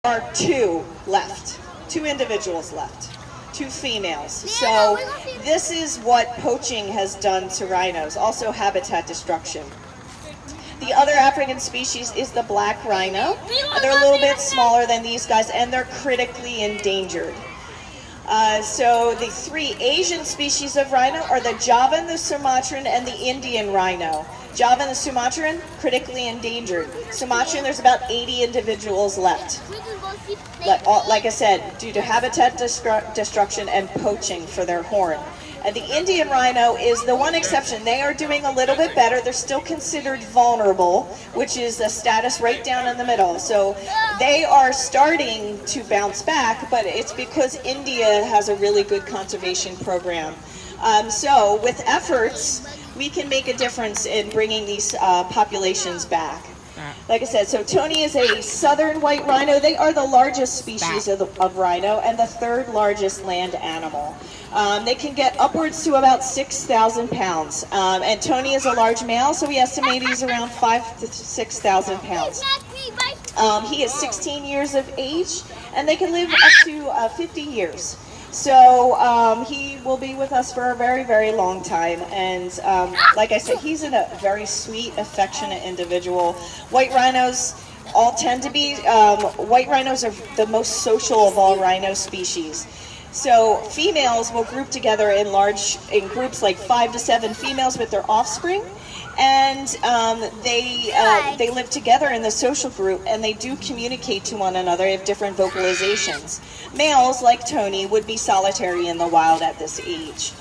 are two left, two individuals left, two females. So this is what poaching has done to rhinos, also habitat destruction. The other African species is the black rhino. They're a little bit smaller than these guys, and they're critically endangered. So the three Asian species of rhino are the Javan, the Sumatran, and the Indian rhino. Javan, the Sumatran, critically endangered. Sumatran, there's about 80 individuals left. Like I said, due to habitat destruction and poaching for their horn. And the Indian rhino is the one exception. They are doing a little bit better. They're still considered vulnerable, which is a status right down in the middle. So they are starting to bounce back, but it's because India has a really good conservation program. So with efforts, we can make a difference in bringing these populations back. Like I said, so Tony is a southern white rhino. They are the largest species of rhino and the third largest land animal. They can get upwards to about 6,000 pounds. And Tony is a large male, so we estimate he's around 5,000 to 6,000 pounds. He is 16 years of age, and they can live up to 50 years. So he will be with us for a very, very long time. And like I said, he's a very sweet, affectionate individual. White rhinos all tend to be, white rhinos are the most social of all rhino species. So females will group together in groups like 5 to 7 females with their offspring. And they live together in the social group, and they do communicate to one another. They have different vocalizations. Males, like Tony, would be solitary in the wild at this age.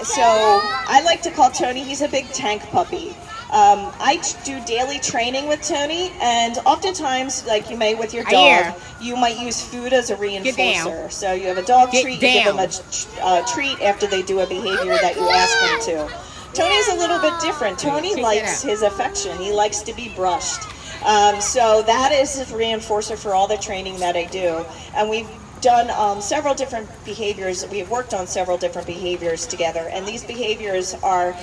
So I like to call Tony, he's a big tank puppy. I do daily training with Tony, and oftentimes, like you may with your dog, you might use food as a reinforcer. So you have a dog treat, you give them a treat after they do a behavior that you ask them to. Tony's a little bit different. Tony likes his affection. He likes to be brushed. So that is his reinforcer for all the training that I do. And we've done several different behaviors. We have worked on several different behaviors together. And these behaviors are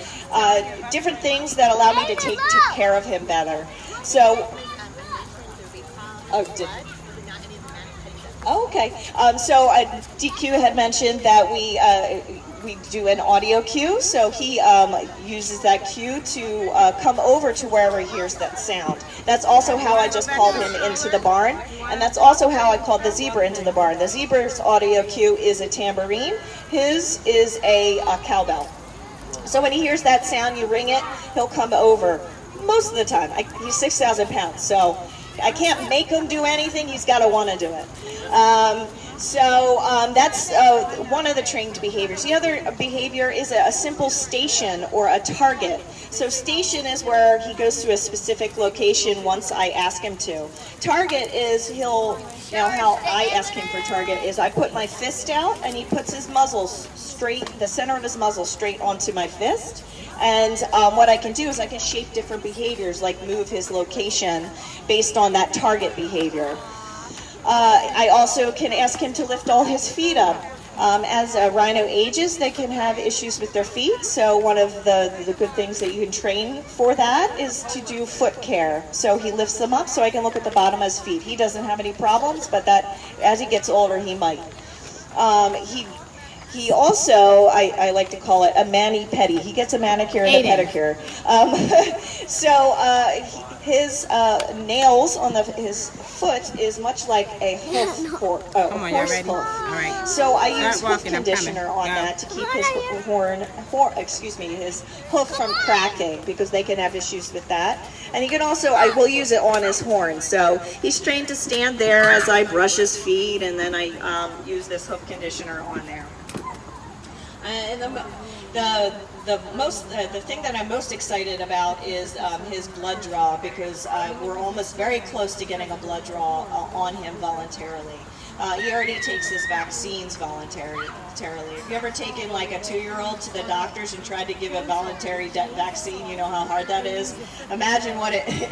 different things that allow me to take care of him better. So, okay. So DQ had mentioned that we do an audio cue, so he uses that cue to come over to wherever he hears that sound. That's also how I just called him into the barn, and that's also how I called the zebra into the barn. The zebra's audio cue is a tambourine. His is a cowbell. So when he hears that sound, you ring it, he'll come over. Most of the time. He's 6,000 pounds, so I can't make him do anything. He's got to want to do it. So that's one of the trained behaviors. The other behavior is a simple station or a target. So station is where he goes to a specific location once I ask him to. Target is how I ask him for target is I put my fist out and he puts his muzzle straight, the center of his muzzle straight onto my fist. And what I can do is I can shape different behaviors, like move his location based on that target behavior. I also can ask him to lift all his feet up. As a rhino ages, they can have issues with their feet, so one of the good things that you can train for that is to do foot care. So he lifts them up so I can look at the bottom of his feet. He doesn't have any problems, but that as he gets older, he might. He also, I like to call it a mani-pedi. He gets a manicure and a pedicure. His nails on his foot is much like a horse hoof. So I use hoof conditioner on that to keep his his hoof from cracking, because they can have issues with that. And he can also, I will use it on his horn. So he's trained to stand there as I brush his feet, and then I use this hoof conditioner on there. And the thing that I'm most excited about is his blood draw, because we're almost very close to getting a blood draw on him voluntarily. He already takes his vaccines voluntarily. If you ever taken like a 2-year-old to the doctors and tried to give a voluntary vaccine, you know how hard that is. Imagine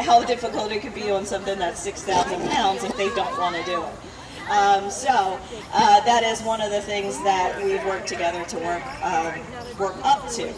how difficult it could be on something that's 6,000 pounds if they don't want to do it. That is one of the things that we've worked together to work up to.